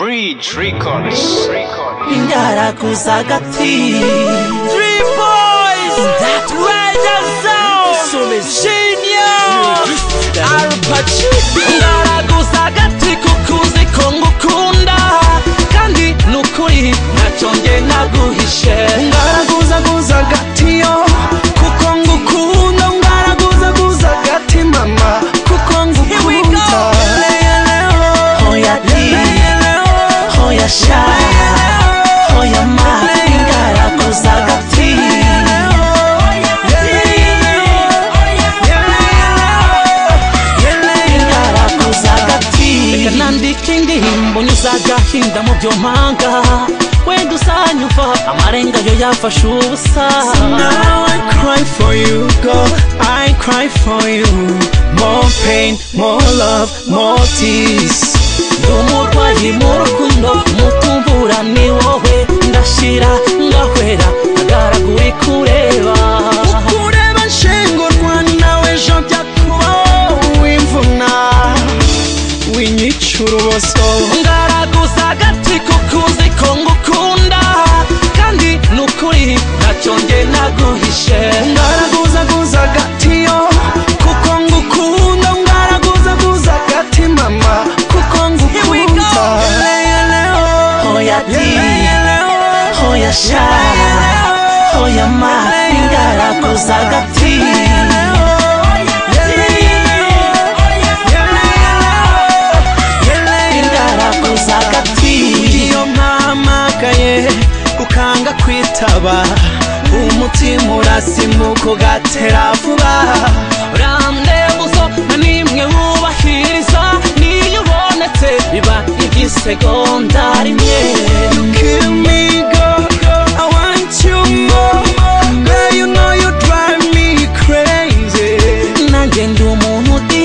Bridge Records. Ingaraguza gati 3 boys that rider sound Senior Arpachi Ingaraguza gati kukuzi ko ngukunda kandi nukuri naconge naguhishe Ingaraguza gati yo kuko ngukunda Ingaraguza gati mama kuko ngukunda Hoya di Hoya sha Hoya ma Ingaraguza gati Ingaraguza gati Reka nandike indirimbo nyuzagahinda mu byo mpanga wenda usanyumva amarenga yo yafashe ubusa. Now I cry for you, girl, I cry for you. More pain, more love, more tears. Umurwayi mu rukundo umutumbura ni wowe ndashira ngahwera agaraguri kureba ukureba nshengurwa nawe ejo byakubaho wimvuna winyicura ubuso. Ingaraguza agati kukuzi ko ngukunda kandi nukuri naconge naguhishe. Ingaraguza agati yo kuko ngukunda Ingaraguza agati mama kuko ngukunda. Hoya di Hoya sha Hoya ma Ingaraguza agati Ingaraguza agati iyo mpamagaye ukanga kwitaba umutima urasimuka ugatera vuba. Randebuzo na nimwe wubahiriza niyo ubonetse biba igisegonda rimwe. You kill me girl, I want you more. Girl, you know you drive me crazy. Nanjye ndi umuntu di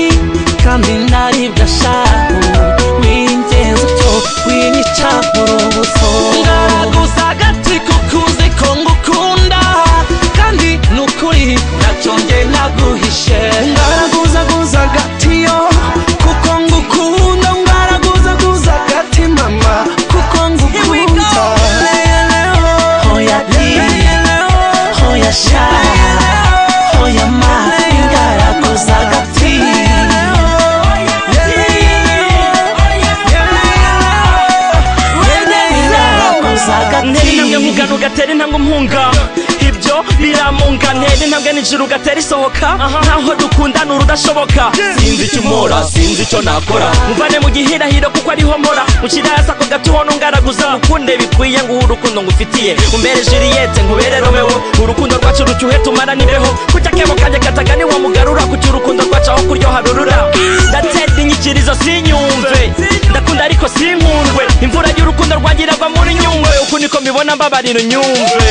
kandi ndaribwa shahu wingenza utyo winyica mu rubuso. Ingaraguza agati kukuzi ko ngukunda kandi nukuri naconge naguhishe. Ingaraguza agati yo kuko ngukunda Ingaraguza agati mama kuko ngukunda. Hoya di Hoya sha Hoya ma Ingaraguza agati Ingaraguza agati Nteri ntambwe ugatera intambwe mpunga ibyo biramunga. Nteri ntambwe nijuru ugatera isohoka nkaho dukundana urudashoboka. Sinzi icyo umora sinzi icyo nakora muvane mu gihirahiro kuko ariho mpora ukirasa ko gatuho n'Ingaraguza mukunde bikwiye ngo urukundo ngufitiye umbere Juliette nkubere Romeo urukundo rwacu rucyuhe tumara nibeho kucya kebo kanje katagani wa mugarura kucyo urukundo rwacu aho kuryoha rurura. Ndatete inyikirizo sinyumve ndakunda ariko sinkundwe imvura y'urukundo rwagiragwa muri nyungwe uko niko mbibona mbabarira unyumve.